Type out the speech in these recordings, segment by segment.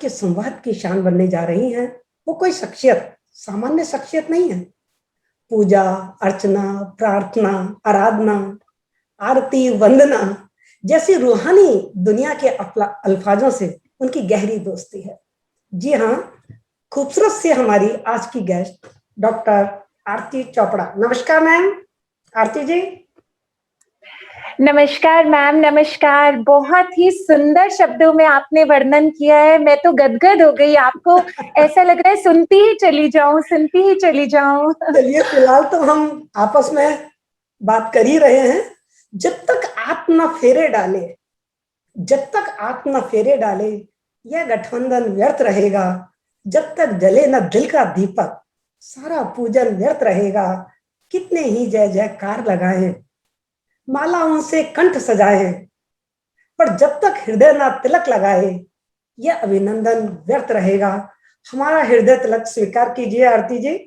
के संवाद की शान बनने जा रही हैं वो कोई शख्सियत, सामान्य शख्सियत नहीं है। पूजा, अर्चना, प्रार्थना, आराधना, आरती, वंदना जैसी रूहानी दुनिया के अल्फाजों से उनकी गहरी दोस्ती है। जी हाँ, खूबसूरत से हमारी आज की गेस्ट डॉक्टर आरती चोपड़ा। नमस्कार मैम, आरती जी। नमस्कार मैम, नमस्कार। बहुत ही सुंदर शब्दों में आपने वर्णन किया है। मैं तो गदगद हो गई। आपको ऐसा लग रहा है सुनती ही चली जाऊं, सुनती ही चली जाऊं। चलिए, फिलहाल तो हम आपस में बात कर ही रहे हैं। जब तक आप न फेरे डाले, जब तक आप न फेरे डाले, यह गठबंधन व्यर्थ रहेगा। जब तक जले न दिल का दीपक, सारा पूजन व्यर्थ रहेगा। कितने ही जय जयकार लगाएं, मालाओं से कंठ सजाएं, पर जब तक हृदय ना तिलक लगाए, यह अभिनंदन व्यर्थ रहेगा। हमारा हृदय तिलक स्वीकार कीजिए आरती जी।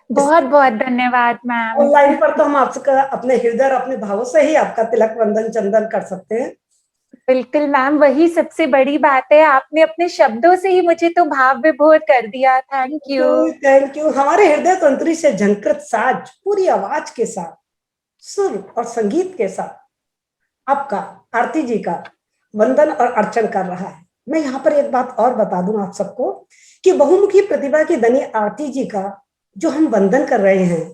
बहुत बहुत धन्यवाद मैम। ऑनलाइन पर तो हम आपसे अपने हृदय और अपने भावों से ही आपका तिलक वंदन चंदन कर सकते हैं। बिल्कुल मैम, वही सबसे बड़ी बात है। आपने अपने शब्दों से ही मुझे तो भाव विभोर कर दिया। Thank you, thank you. हमारे हृदय तंत्री से झंकृत साज पूरी आवाज के साथ, सुर और संगीत के साथ आपका, आरती जी का वंदन और अर्चन कर रहा है। मैं यहाँ पर एक बात और बता दूं आप सबको कि बहुमुखी प्रतिभा की धनी आरती जी का जो हम वंदन कर रहे हैं,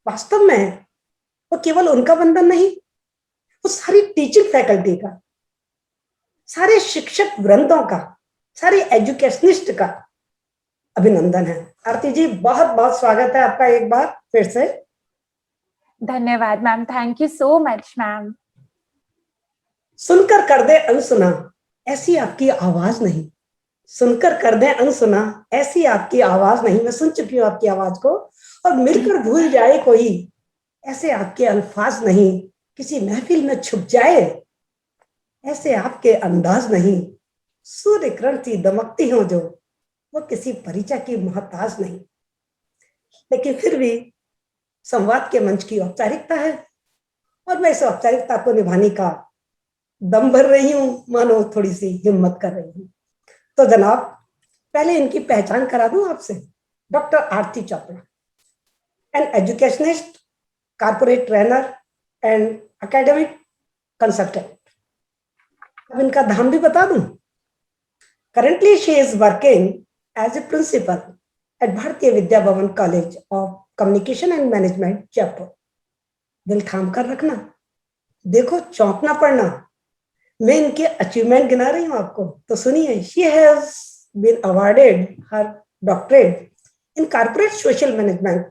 वास्तव में वो केवल उनका वंदन नहीं, वो सारी टीचिंग फैकल्टी का, सारे शिक्षक वृंदों का, सारे एजुकेशनिस्ट का अभिनंदन है। आरती जी, बहुत बहुत स्वागत है आपका एक बार फिर से। धन्यवाद ma'am. Thank you so much ma'am. सुनकर कर दे अनसुना, ऐसी आपकी आवाज नहीं। सुनकर कर दे अनसुना, ऐसी आपकी आवाज नहीं। मैं सुन चुकी हूँ आपकी आवाज को। और मिलकर भूल जाए कोई, ऐसे आपके अल्फाज नहीं। किसी महफिल में छुप जाए, ऐसे आपके अंदाज नहीं। सूर्य किरण सी दमकती हो जो, वो किसी परिचय की मोहताज नहीं। लेकिन फिर भी संवाद के मंच की औपचारिकता है, और मैं इस औपचारिकता को निभाने का दम भर रही हूँ, मानो थोड़ी सी हिम्मत कर रही हूँ। तो जनाब, पहले इनकी पहचान करा दूं आपसे। Doctor Aarti Chopra, an educationist, corporate trainer and academic consultant. अब इनका धाम भी बता दूं। Currently she is working as a principal at Bharatiya Vidya Bhavan college of communication and management, Jaipur. दिल थाम कर रखना, देखो चौंकना पड़ना। मैं इनके अचीवमेंट गिना रही हूँ आपको, तो सुनिए। She has been awarded her doctorate in corporate social management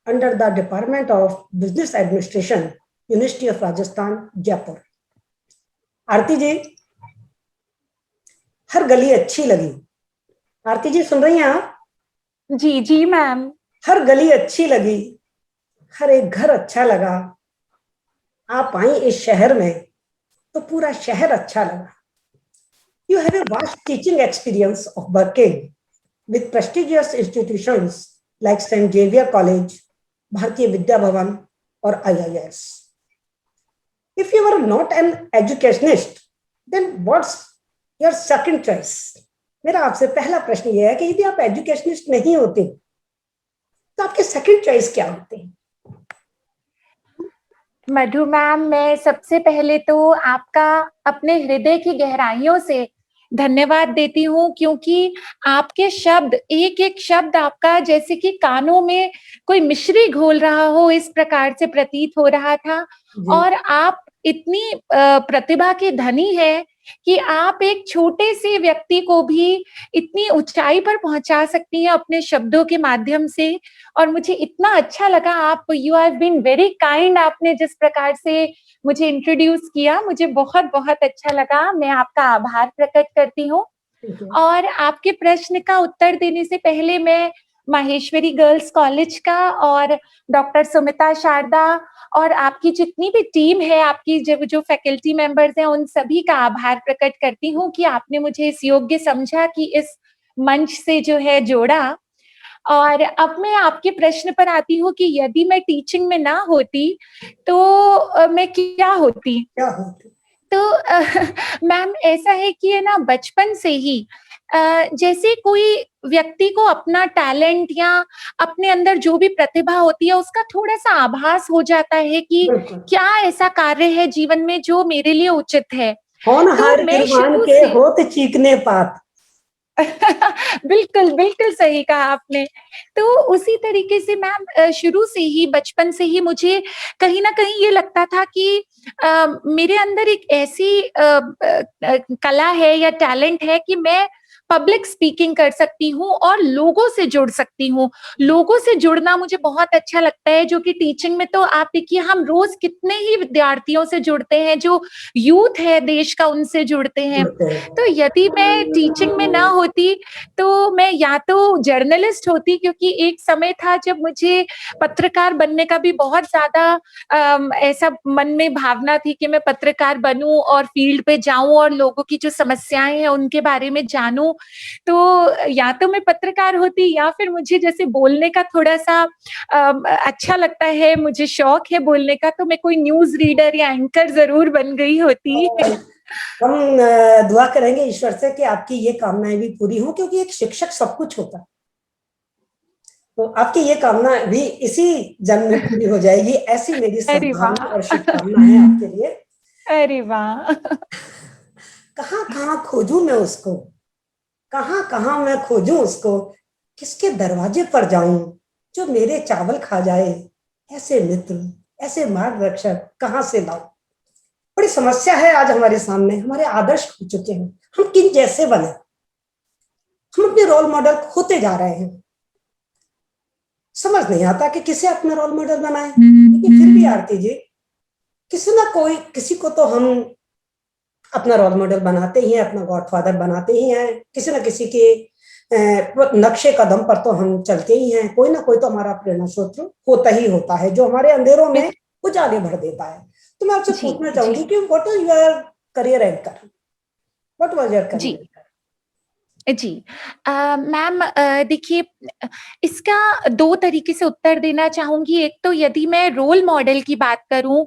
under the department of business administration, university of Rajasthan, Jaipur. Aarti ji, हर गली अच्छी लगी। आरती जी, सुन रही हैं आप? जी जी मैम। हर गली अच्छी लगी, हर एक घर अच्छा लगा। आप आई इस शहर में तो पूरा शहर अच्छा लगा। You have a vast teaching experience of working with prestigious institutions like St. Xavier College, Bharatiya Vidya Bhavan, or IIS. If you are not an educationist, then what's your second choice? मेरा आपसे पहला प्रश्न यह है कि यदि आप educationist नहीं होते तो आपके सेकंड चॉइस क्या होते हैं? मधु मैम, मैं सबसे पहले तो आपका अपने हृदय की गहराइयों से धन्यवाद देती हूँ, क्योंकि आपके शब्द, एक एक शब्द आपका जैसे कि कानों में कोई मिश्री घोल रहा हो, इस प्रकार से प्रतीत हो रहा था। और आप इतनी प्रतिभा के धनी है कि आप एक छोटे से व्यक्ति को भी इतनी ऊंचाई पर पहुंचा सकती हैं अपने शब्दों के माध्यम से। और मुझे इतना अच्छा लगा, आप you have been very kind. आपने जिस प्रकार से मुझे इंट्रोड्यूस किया, मुझे बहुत बहुत अच्छा लगा। मैं आपका आभार प्रकट करती हूँ। और आपके प्रश्न का उत्तर देने से पहले मैं माहेश्वरी गर्ल्स कॉलेज का और डॉक्टर सुमिता शारदा और आपकी जितनी भी टीम है, आपकी जो फैकल्टी मेंबर्स हैं, उन सभी का आभार प्रकट करती हूँ कि आपने मुझे इस योग्य समझा कि इस मंच से जो है जोड़ा। और अब मैं आपके प्रश्न पर आती हूँ कि यदि मैं टीचिंग में ना होती तो मैं क्या होती? तो मैम ऐसा है कि है ना बचपन से ही जैसे कोई व्यक्ति को अपना टैलेंट या अपने अंदर जो भी प्रतिभा होती है उसका थोड़ा-सा आभास हो जाता है कि बिल्कुल। क्या ऐसा कार्य है जीवन में जो मेरे लिए उचित है। तो होनहार मैं गिरवान शुरू के से होत चीकने पात। बिल्कुल, बिल्कुल सही कहा आपने। तो उसी तरीके से मैम शुरू से ही बचपन से ही मुझे कहीं न कहीं ये लगता था कि मेरे अंदर एक ऐसी कला है या टैलेंट है कि मैं पब्लिक स्पीकिंग कर सकती हूँ और लोगों से जुड़ सकती हूँ। लोगों से जुड़ना मुझे बहुत अच्छा लगता है, जो कि टीचिंग में तो आप देखिए हम रोज़ कितने ही विद्यार्थियों से जुड़ते हैं, जो यूथ है देश का उनसे जुड़ते हैं। जुड़ते हैं। तो यदि मैं टीचिंग में ना होती तो मैं या तो जर्नलिस्ट होती, क्योंकि एक समय था जब मुझे पत्रकार बनने का भी बहुत ज़्यादा ऐसा मन में भावना थी कि मैं पत्रकार बनूँ और फ़ील्ड पे जाऊँ और लोगों की जो समस्याएँ हैं उनके बारे में जानूँ। तो या तो मैं पत्रकार होती या फिर मुझे जैसे बोलने का थोड़ा-सा अच्छा लगता है, मुझे शौक है बोलने का, तो मैं कोई न्यूज़ रीडर या एंकर ज़रूर बन गई होती। और हम दुआ करेंगे ईश्वर से कि आपकी ये कामनाएं भी पूरी हों, क्योंकि एक शिक्षक सब कुछ होता है। तो आपकी ये कामना भी इसी जन्म में पूरी हो जाएगी, ऐसी मेरी अरे सद्भावना और वाह! शुभकामना है आपके लिए। अरे वाह! कहाँ कहाँ खोजूं मैं उसको, कहाँ कहाँ मैं खोजूं उसको, किसके दरवाजे पर जाऊं जो मेरे चावल खा जाए, ऐसे मित्र, ऐसे मार्गदर्शक कहाँ से लाऊं। बड़ी समस्या है आज हमारे सामने, हमारे आदर्श खो चुके हैं, हम किन जैसे बने, हम अपने रोल मॉडल खोते जा रहे हैं। समझ नहीं आता कि किसे अपना रोल मॉडल बनाए, लेकिन फिर भी आरती जी किसी ना कोई, किसी को तो हम अपना रोल मॉडल बनाते ही हैं, अपना गॉडफादर बनाते ही हैं, किसी ना किसी के नक्शे कदम पर तो हम चलते ही हैं। कोई ना कोई तो हमारा प्रेरणा स्रोत होता ही होता है, जो हमारे अंधेरों में उजाले भर देता है। तो मैं आपसे जी, पूछना जी, चाहूंगी कि what is your career anchor, what was your जी, करियर एंकर? जी। मैम देखिए इसका 2 तरीके से उत्तर देना चाहूँगी। एक तो यदि मैं रोल मॉडल की बात करूँ,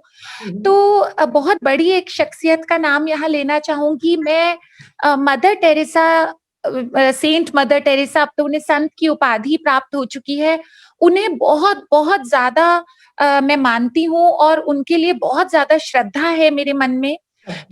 तो बहुत बड़ी एक शख्सियत का नाम यहाँ लेना चाहूँगी मैं। Mother Teresa, Saint Mother Teresa, अब तो उन्हें संत की उपाधि प्राप्त हो चुकी है। उन्हें बहुत ज़्यादा मैं मानती हूँ और उनके लिए बहुत ज़्यादा श्रद्धा है मेरे मन में,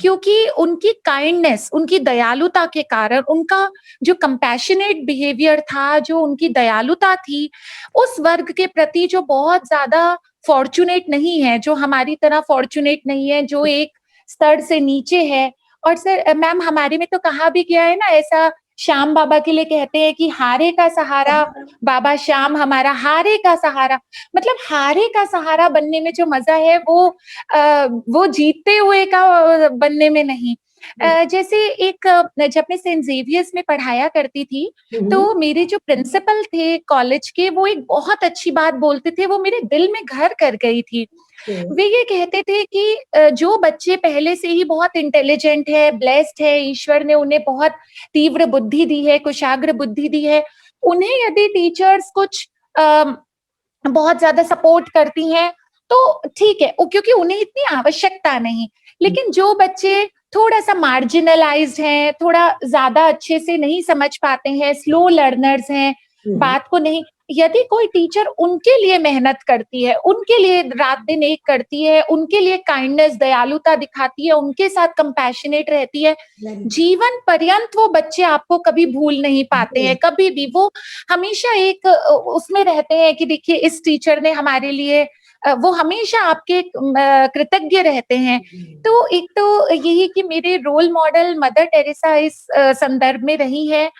क्योंकि उनकी काइंडनेस, उनकी दयालुता के कारण, उनका जो कंपैशनेट बिहेवियर था, जो उनकी दयालुता थी, उस वर्ग के प्रति जो बहुत ज़्यादा फॉर्च्यूनेट नहीं है, जो हमारी तरह फॉर्च्यूनेट नहीं है, जो एक स्तर से नीचे है। और सर मैम हमारे में तो कहा भी गया है ना, ऐसा श्याम बाबा के लिए कहते हैं कि हारे का सहारा बाबा श्याम हमारा, हारे का सहारा। मतलब हारे का सहारा बनने में जो मज़ा है वो जीतते हुए का बनने में नहीं। जैसे एक जब मैं सेंट ज़ेवियर्स में पढ़ाया करती थी, तो मेरे जो प्रिंसिपल थे कॉलेज के, वो एक बहुत अच्छी बात बोलते थे, वो मेरे दिल में घर कर गई थी। वे ये कहते थे कि जो बच्चे पहले से ही बहुत इंटेलिजेंट है, ब्लेस्ड है, ईश्वर ने उन्हें बहुत तीव्र बुद्धि दी है, कुशाग्र बुद्धि दी है, उन्हें यदि टीचर्स कुछ बहुत ज़्यादा सपोर्ट करती हैं, तो ठीक है, क्योंकि उन्हें इतनी आवश्यकता नहीं। लेकिन जो बच्चे थोड़ा-सा मार्जिनलाइज़्ड हैं, थोड़ा ज़्यादा अच्छे से नहीं समझ पाते हैं, स्लो लर्नर्स हैं, बात को नहीं, यदि कोई टीचर उनके लिए मेहनत करती है, उनके लिए रात-दिन एक करती है, उनके लिए काइंडनेस, दयालुता दिखाती है, उनके साथ कंपैशनेट रहती है, जीवन पर्यंत वो बच्चे आपको कभी भूल नहीं पाते हैं, कभी भी। वो हमेशा एक उसमें रहते हैं कि देखिए इस टीचर ने हमारे लिए वो हमेशा आपके कृतज्ञ रहते हैं। तो एक तो यही कि मेरे रोल मॉडल मदर टेरेसा इस संदर्भ में रही है।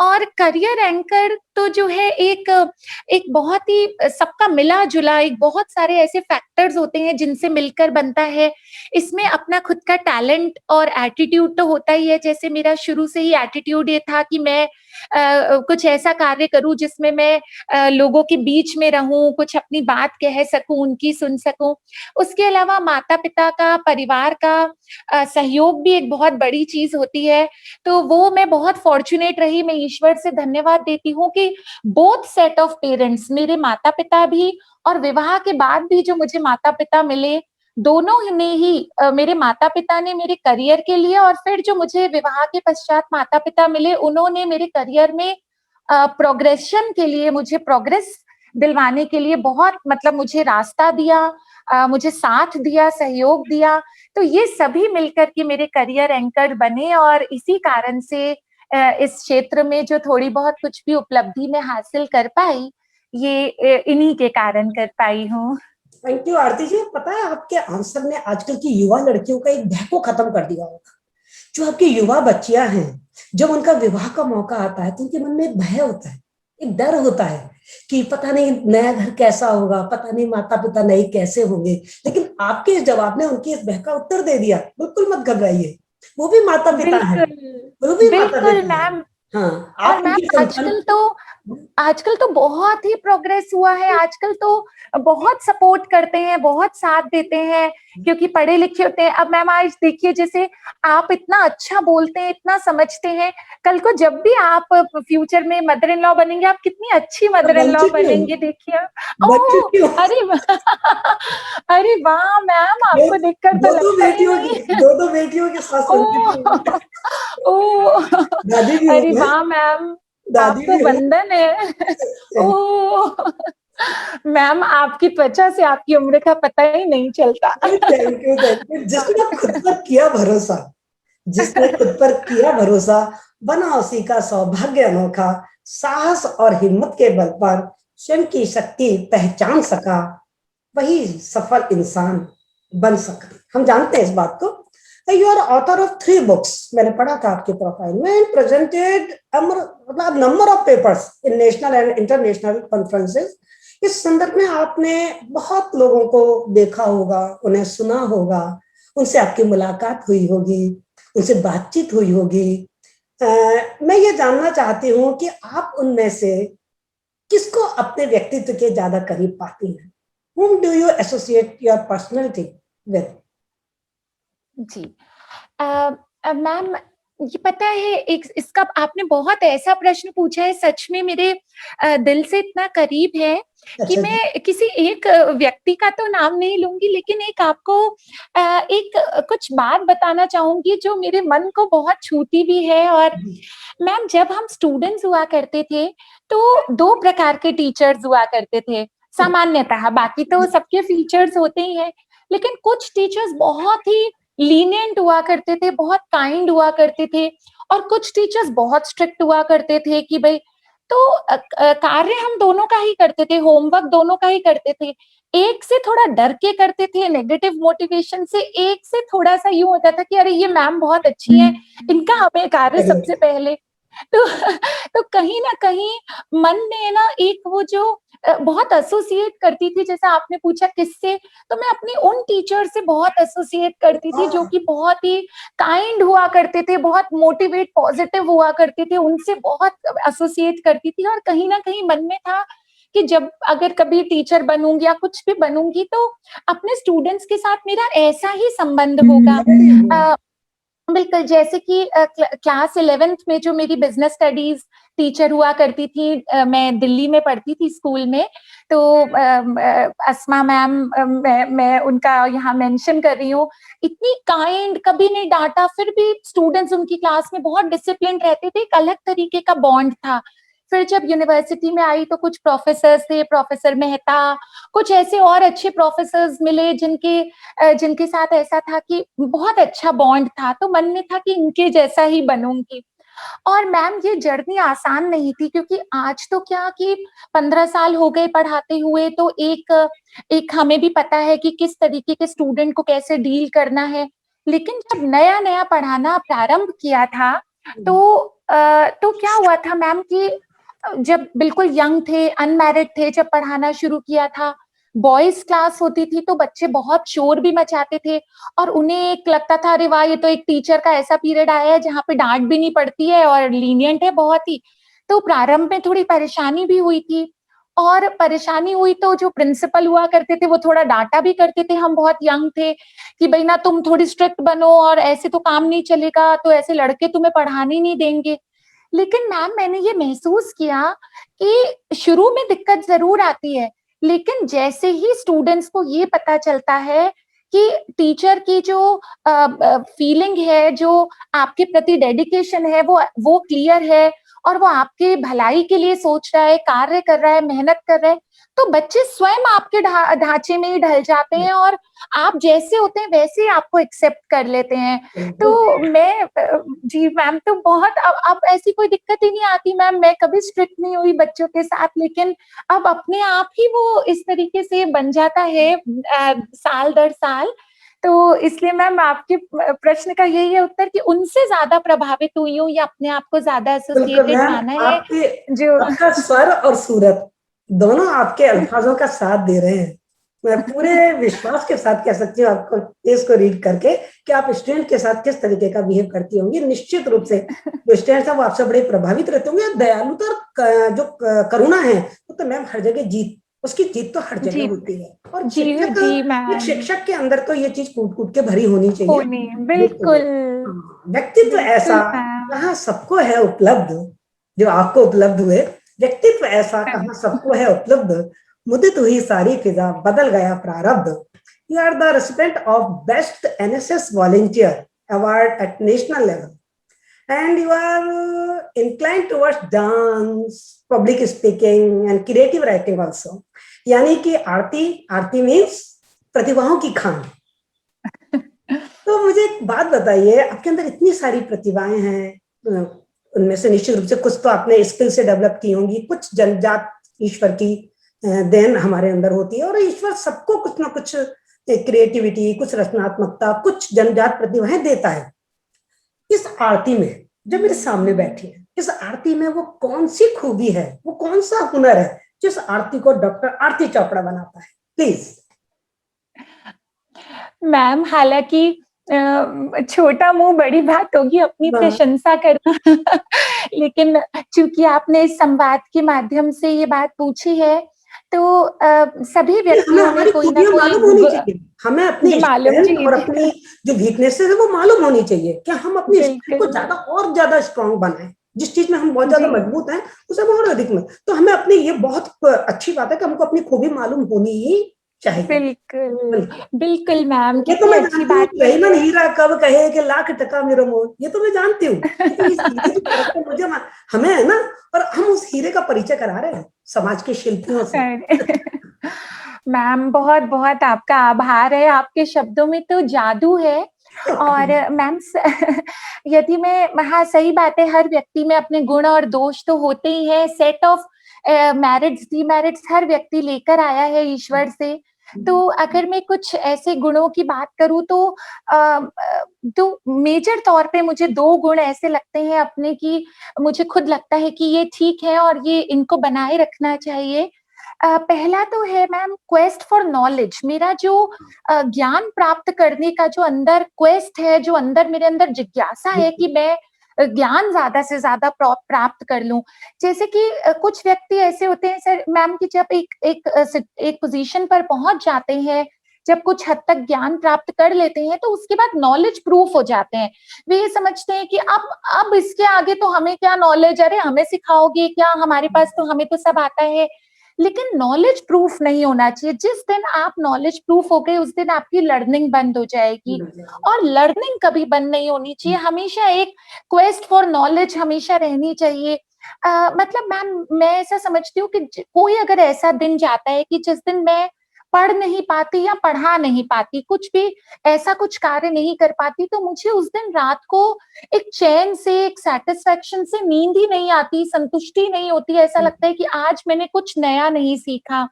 और करियर एंकर तो जो है एक बहुत ही सबका मिला-जुला, एक बहुत सारे ऐसे फैक्टर्स होते हैं जिनसे मिलकर बनता है। इसमें अपना खुद का टैलेंट और एटीट्यूड तो होता ही है। जैसे मेरा शुरू से ही एटीट्यूड ये था कि मैं कुछ ऐसा कार्य करूँ जिसमें मैं लोगों के बीच में रहूँ, कुछ अपनी बात कह सकूँ, उनकी सुन सकूँ। उसके अलावा माता-पिता का, परिवार का सहयोग भी एक बहुत बड़ी चीज़ होती है। तो वो मैं बहुत फॉर्च्यूनेट रही, मैं ईश्वर से धन्यवाद देती हूँ कि बोथ सेट ऑफ पेरेंट्स, मेरे माता-पिता भी और विवाह के बाद भी जो मुझे माता-पिता मिले, दोनों ने ही मेरे माता पिता ने मेरे करियर के लिए, और फिर जो मुझे विवाह के पश्चात माता पिता मिले, उन्होंने मेरे करियर में प्रोग्रेशन के लिए, मुझे प्रोग्रेस दिलवाने के लिए बहुत, मतलब मुझे रास्ता दिया, मुझे साथ दिया, सहयोग दिया। तो ये सभी मिलकर के मेरे करियर एंकर बने, और इसी कारण से इस क्षेत्र में जो थोड़ी बहुत कुछ भी उपलब्धि मैं हासिल कर पाई, ये इन्हीं के कारण कर पाई हूँ। थैंक यू आरती जी। पता है आपके आंसर ने आजकल की युवा लड़कियों का एक भय को खत्म कर दिया होगा। जो आपकी युवा बच्चियां हैं, जब उनका विवाह का मौका आता है तो उनके मन में एक भय होता है, एक डर होता है कि पता नहीं नया घर कैसा होगा, पता नहीं माता पिता नए कैसे होंगे। लेकिन आपके इस जवाब ने उनके इस भय का उत्तर दे दिया। बिल्कुल मत घबराइए, वो भी माता पिता है, बिल्कुल वो भी माता बिल्कुल पिता है। मैम। हाँ, और आप मैम उनकी संतान। आजकल तो बहुत ही प्रोग्रेस हुआ है। आजकल तो बहुत सपोर्ट करते हैं, बहुत साथ देते हैं, क्योंकि पढ़े लिखे होते हैं। अब मैम आज देखिए, जैसे आप इतना अच्छा बोलते हैं, इतना समझते हैं, कल को जब भी आप फ्यूचर में मदर इन लॉ बनेंगे, आप कितनी अच्छी मदर इन बन लॉ चुकी हूँ, बनेंगे, देखिए। बन ओह, चुकी हूँ। अरे अरे वाह मैम, दो आपको देखकर तो दो दो लगता ही बेटियों नहीं। की, दो दो बेटियों के साथ ओ संस्कृति हूँ। ओ दादी भी हूँ अरे मैं, वाह मैम, दादी आपको भी हूँ। वंदन है। ओ मैम, आपकी त्वचा से आपकी उम्र का पता ही नहीं चलता। Thank you, thank you. जिसने खुद पर किया भरोसा, जिसने खुद पर किया भरोसा, बना उसी का सौभाग्य अनोखा। साहस और हिम्मत के बल पर स्वयं की शक्ति पहचान सका, वही सफल इंसान बन सकते। हम जानते हैं इस बात को। You are author of 3 books, मैंने पढ़ा था आपके प्रोफाइल में। प्रेजेंटेड मतलब number of papers in national and international conferences. इस संदर्भ में आपने बहुत लोगों को देखा होगा, उन्हें सुना होगा, उनसे आपकी मुलाकात हुई होगी, उनसे बातचीत हुई होगी। मैं ये जानना चाहती हूँ कि आप उनमें से किसको अपने व्यक्तित्व के ज्यादा करीब पाती हैं? Whom do you associate your personality with? जी, मैम, ये पता है, एक इसका आपने बहुत ऐसा प्रश्न पूछा है, सच में मेरे दिल से इतना करीब है कि अच्छा जी। मैं किसी एक व्यक्ति का तो नाम नहीं लूंगी, लेकिन एक आपको एक कुछ बात बताना चाहूंगी जो मेरे मन को बहुत छूती भी है। और मैम, जब हम स्टूडेंट्स हुआ करते थे, तो 2 प्रकार के टीचर्स हुआ करते थे सामान्यतः, बाकी तो सबके फीचर्स होते ही हैं, लेकिन कुछ टीचर्स बहुत ही लीनियंट हुआ करते थे, बहुत काइंड हुआ करते थे, और कुछ टीचर्स बहुत स्ट्रिक्ट हुआ करते थे कि भाई, तो कार्य हम दोनों का ही करते थे, होमवर्क दोनों का ही करते थे। एक से थोड़ा डर के करते थे, नेगेटिव मोटिवेशन से, एक से थोड़ा सा यूं होता था कि अरे ये मैम बहुत अच्छी है, इनका हमें कार्य सबसे पहले। तो तो कहीं ना कहीं मन में ना एक वो जो बहुत एसोसिएट करती थी, जैसा आपने पूछा किससे, तो मैं अपनी उन टीचर से बहुत एसोसिएट करती थी, जो कि बहुत ही काइंड हुआ करते थे, बहुत मोटिवेट पॉजिटिव हुआ करते थे, उनसे बहुत एसोसिएट करती थी। और कहीं ना कहीं मन में था कि जब अगर कभी टीचर बनूंगी या कुछ भी बनूंगी, तो अपने स्टूडेंट्स के साथ मेरा ऐसा ही संबंध होगा। बिल्कुल, जैसे कि क्लास 11th में जो मेरी बिजनेस स्टडीज टीचर हुआ करती थी, मैं दिल्ली में पढ़ती थी स्कूल में, तो अस्मा मैम, मैं उनका यहाँ मेंशन कर रही हूँ, इतनी काइंड, कभी नहीं डांटा, फिर भी स्टूडेंट्स उनकी क्लास में बहुत डिसिप्लिन रहते थे, एक अलग तरीके का बॉन्ड था। फिर जब यूनिवर्सिटी में आई तो कुछ प्रोफेसर्स थे, प्रोफेसर मेहता, कुछ ऐसे और अच्छे प्रोफेसर्स मिले जिनके साथ ऐसा था कि बहुत अच्छा बॉन्ड था, तो मन में था कि इनके जैसा ही बनूंगी। और मैम, ये जर्नी आसान नहीं थी, क्योंकि आज तो क्या कि 15 साल हो गए पढ़ाते हुए, तो एक एक हमें भी पता है कि किस तरीके के स्टूडेंट को कैसे डील करना है। लेकिन जब नया नया पढ़ाना प्रारंभ किया था, तो क्या हुआ था मैम कि जब बिल्कुल यंग थे, अनमैरिड थे, जब पढ़ाना शुरू किया था, बॉयज क्लास होती थी, तो बच्चे बहुत शोर भी मचाते थे, और उन्हें एक लगता था, अरे वाह, ये तो एक टीचर का ऐसा पीरियड आया है जहाँ पे डांट भी नहीं पड़ती है और लीनियंट है बहुत ही। तो प्रारंभ में थोड़ी परेशानी भी हुई थी, और परेशानी हुई तो जो प्रिंसिपल हुआ करते थे वो थोड़ा डांटा भी करते थे, हम बहुत यंग थे, कि भाई ना तुम थोड़ी स्ट्रिक्ट बनो, और ऐसे तो काम नहीं चलेगा, तो ऐसे लड़के तुम्हें पढ़ाने नहीं देंगे। लेकिन मैम, मैंने ये महसूस किया कि शुरू में दिक्कत जरूर आती है, लेकिन जैसे ही स्टूडेंट्स को ये पता चलता है कि टीचर की जो फीलिंग है, जो आपके प्रति डेडिकेशन है, वो क्लियर है और वो आपके भलाई के लिए सोच रहा है, कार्य कर रहा है, मेहनत कर रहा है, तो बच्चे स्वयं आपके ढांचे में ही ढल जाते हैं और आप जैसे होते हैं वैसे ही आपको एक्सेप्ट कर लेते हैं। तो मैं जी मैम, तो बहुत अब ऐसी कोई दिक्कत ही नहीं आती मैम, मैं कभी स्ट्रिक्ट नहीं हुई बच्चों के साथ, लेकिन अब अपने आप ही वो इस तरीके से बन जाता है साल दर साल। तो इसलिए मैम आपके प्रश्न का यही है उत्तर कि उनसे ज्यादा प्रभावित हुई हूँ या अपने आप को ज्यादा बिल्कुल एसोसिएटेड मैम, माना है आपके जो आपका स्वर और सूरत दोनों आपके अल्फाजों का साथ दे रहे हैं। मैं पूरे विश्वास के साथ कह सकती हूँ आपको इसको रीड करके कि आप स्टूडेंट के साथ किस तरीके का बिहेव करती होंगी। निश्चित रूप से जो स्टूडेंट्स हैं वो आपसे बड़े प्रभावित रहते होंगे। दयालुता और जो करुणा है वो तो मैम हर जगह उसकी जीत तो हर जगह जी होती है। और जी जी एक मैम, शिक्षक के अंदर तो ये चीज कूट कूट के भरी होनी चाहिए। होनी बिल्कुल। बिल्कुल हाँ, व्यक्तित्व ऐसा बिल्कुल मैम। कहाँ सबको है उपलब्ध जो आपको उपलब्ध हुए। व्यक्तित्व ऐसा कहाँ सबको है उपलब्ध, मुदित हुई सारी फिजा, बदल गया प्रारब्ध। You are the recipient of best NSS volunteer award at national level and you are inclined towards dance, public speaking and creative writing also. यानी कि आरती, आरती मीन्स प्रतिभाओं की खान। तो मुझे एक बात बताइए, आपके अंदर इतनी सारी प्रतिभाएं हैं, उनमें से निश्चित रूप से कुछ तो आपने स्किल से डेवलप की होंगी, कुछ जन्मजात ईश्वर की देन हमारे अंदर होती है। और ईश्वर सबको कुछ ना कुछ क्रिएटिविटी, कुछ रचनात्मकता, कुछ जन्मजात प्रतिभाएं देता है। इस आरती में जो मेरे सामने बैठी है, इस आरती में वो कौन सी खूबी है, वो कौन सा हुनर है जिस आरती को डॉक्टर आरती चोपड़ा बनाता है? प्लीज। मैम हालांकि छोटा मुंह बड़ी बात होगी अपनी प्रशंसा करना लेकिन चूंकि आपने इस संवाद के माध्यम से ये बात पूछी है तो सभी हमें व्यक्तियों में हमारी कोई ना खूबियां कोई मालूम होनी चाहिए, हमें अपनी मालूम स्ट्रेंथ जी और अपनी जो वीकनेसेस है वो मालूम होनी चाहिए। क्या हम अपनी स्ट्रेंथ को बिल्कुल ज्यादा और ज्यादा स्ट्रांग बनाएं, जिस चीज में हम बहुत ज्यादा जी मजबूत हैं उसे हम और अधिक में। तो हमें अपनी, ये बहुत अच्छी बात है कि हमको अपनी खूबी मालूम होनी ही चाहिए। बिल्कुल बिल्कुल। बिल्कुल मैम, ये तो कितनी मैं अच्छी जानती हूँ बात कि कही रहीमन है हीरा कब कहे कि लाख टका मेरो मोल, ये तो मैं जानती हूँ। लेकिन इस हीरे की परख तो मुझे हमें है ना, और हम उस हीरे का परिचय करा रहे हैं समाज के शिल्पियों से। मैम बहुत बहुत आपका आभार है, आपके शब्दों में तो जादू है। और मैम यदि मैं, हाँ सही बात है, हर व्यक्ति में अपने गुण और दोष तो होते ही हैं। सेट ऑफ मेरिट्स डीमेरिट्स हर व्यक्ति लेकर आया है ईश्वर से। तो अगर मैं कुछ ऐसे गुणों की बात करूं तो मेजर तौर पे मुझे दो गुण ऐसे लगते हैं अपने की, मुझे खुद लगता है कि ये ठीक है और ये इनको बनाए रखना चाहिए। पहला तो है मैम क्वेस्ट फॉर नॉलेज। मेरा जो ज्ञान प्राप्त करने का जो अंदर क्वेस्ट है, जो अंदर मेरे अंदर जिज्ञासा है कि मैं ज्ञान ज्यादा से ज्यादा प्राप्त कर लूं। जैसे कि कुछ व्यक्ति ऐसे होते हैं सर मैम कि जब एक पोजीशन पर पहुंच जाते हैं, जब कुछ हद तक ज्ञान प्राप्त कर लेते हैं तो उसके बाद नॉलेज प्रूफ हो जाते हैं। वे ये समझते हैं कि अब इसके आगे तो हमें क्या नॉलेज, अरे हमें सिखाओगे क्या, हमारे पास तो, हमें तो सब आता है। लेकिन नॉलेज प्रूफ नहीं होना चाहिए। जिस दिन आप नॉलेज प्रूफ हो गए उस दिन आपकी लर्निंग बंद हो जाएगी, और लर्निंग कभी बंद नहीं होनी चाहिए। हमेशा एक क्वेस्ट फॉर नॉलेज हमेशा रहनी चाहिए। मतलब मैम मैं ऐसा समझती हूँ कि कोई अगर ऐसा दिन जाता है कि जिस दिन मैं पढ़ नहीं पाती या पढ़ा नहीं पाती, कुछ भी ऐसा कुछ कार्य नहीं कर पाती, तो मुझे उस दिन रात को एक चैन से, एक सेटिस्फेक्शन से नींद ही नहीं आती, संतुष्टि नहीं होती। ऐसा लगता है कि आज मैंने कुछ नया नहीं सीखा।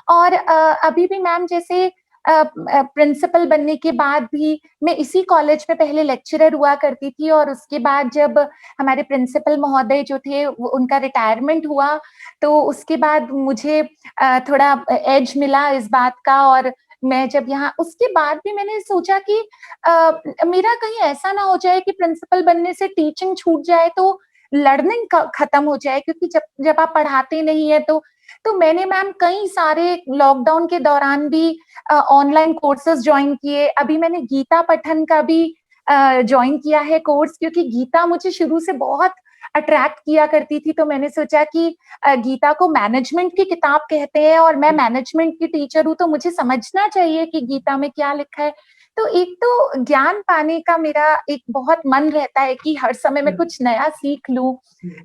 और अभी भी मैम जैसे प्रिंसिपल बनने के बाद भी मैं इसी कॉलेज में पहले लेक्चरर हुआ करती थी, और उसके बाद जब हमारे प्रिंसिपल महोदय जो थे उनका रिटायरमेंट हुआ, तो उसके बाद मुझे थोड़ा एज मिला इस बात का। और मैं जब यहाँ, उसके बाद भी मैंने सोचा कि मेरा कहीं ऐसा ना हो जाए कि प्रिंसिपल बनने से टीचिंग छूट जाए तो लर्निंग खत्म हो जाए, क्योंकि जब जब आप पढ़ाते नहीं है तो मैंने मैम कई सारे लॉकडाउन के दौरान भी ऑनलाइन कोर्सेज ज्वाइन किए। अभी मैंने गीता पठन का भी ज्वाइन किया है कोर्स, क्योंकि गीता मुझे शुरू से बहुत अट्रैक्ट किया करती थी, तो मैंने सोचा कि गीता को मैनेजमेंट की किताब कहते हैं और मैं मैनेजमेंट की टीचर हूँ, तो मुझे समझना चाहिए कि गीता में क्या लिखा है। तो एक तो ज्ञान पाने का मेरा एक बहुत मन रहता है कि हर समय मैं कुछ नया सीख लूं,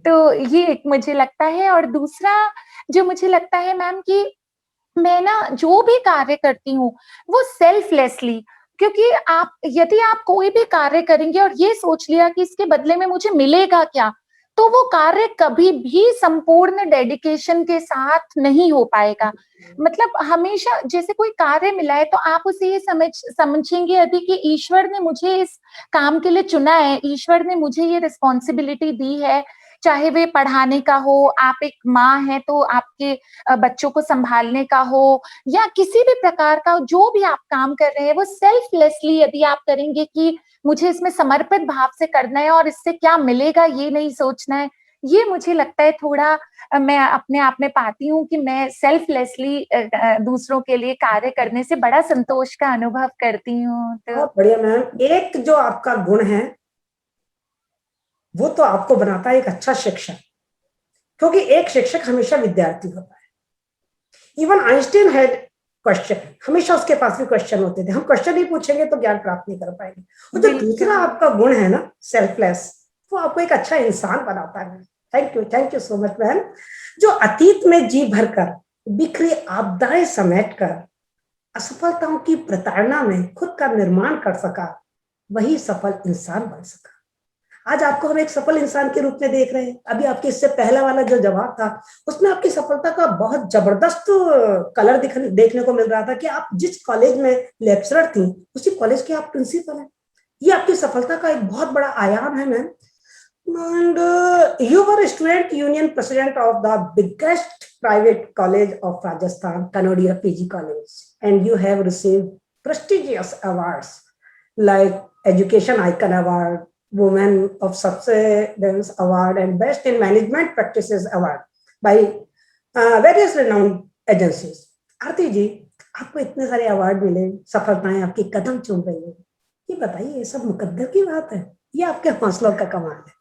तो ये एक मुझे लगता है। और दूसरा जो मुझे लगता है मैम कि मैं ना जो भी कार्य करती हूँ वो सेल्फलेसली, क्योंकि आप यदि आप कोई भी कार्य करेंगे और ये सोच लिया कि इसके बदले में मुझे मिलेगा क्या, तो वो कार्य कभी भी संपूर्ण डेडिकेशन के साथ नहीं हो पाएगा। मतलब हमेशा जैसे कोई कार्य मिला है तो आप उसे ये समझेंगे यदि कि ईश्वर ने मुझे इस काम के लिए चुना है, ईश्वर ने मुझे ये रिस्पॉन्सिबिलिटी दी है, चाहे वे पढ़ाने का हो, आप एक माँ हैं तो आपके बच्चों को संभालने का हो, या किसी भी प्रकार का जो भी आप काम कर रहे हैं वो सेल्फलेसली यदि आप करेंगे कि मुझे इसमें समर्पित भाव से करना है और इससे क्या मिलेगा ये नहीं सोचना है, ये मुझे लगता है थोड़ा मैं अपने आप में पाती हूँ कि मैं सेल्फलेसली दूसरों के लिए कार्य करने से बड़ा संतोष का अनुभव करती हूँ। तो बहुत बढ़िया मैम। एक जो आपका गुण है वो तो आपको बनाता है एक अच्छा शिक्षक, क्योंकि एक शिक्षक हमेशा विद्यार्थी होता है। इवन आइंस्टीन हैड क्वेश्चन, हमेशा उसके पास भी क्वेश्चन होते थे। हम क्वेश्चन नहीं पूछेंगे तो ज्ञान प्राप्त नहीं कर पाएंगे। और जो दूसरा आपका गुण है ना सेल्फलेस, वो आपको एक अच्छा इंसान बनाता है। Thank you so much ma'am. जो अतीत में जी भरकर बिखरी आपदाएं समेटकर असफलताओं की प्रताड़ना में खुद का निर्माण कर सका, वही सफल इंसान बन सका। आज आपको हम एक सफल इंसान के रूप में देख रहे हैं। अभी आपके इससे पहला वाला जो जवाब था उसमें आपकी सफलता का बहुत जबरदस्त कलर देखने को मिल रहा था कि आप जिस कॉलेज में लेक्चरर थी उसी कॉलेज के आप प्रिंसिपल हैं। ये आपकी सफलता का एक बहुत बड़ा आयाम है ma'am. And you were a student union president of the biggest private college of Rajasthan, Kanodia PG College, and you have received prestigious awards like Education Icon Award, Women of Substance Award, and Best in Management Practices Award by various renowned agencies. आरती जी, आपको इतने सारे award मिले, सफलताएं आपकी कदम चूम रही है, ये बताइए ये सब मुकद्दर की बात है या आपके हौसलों का कमाल है?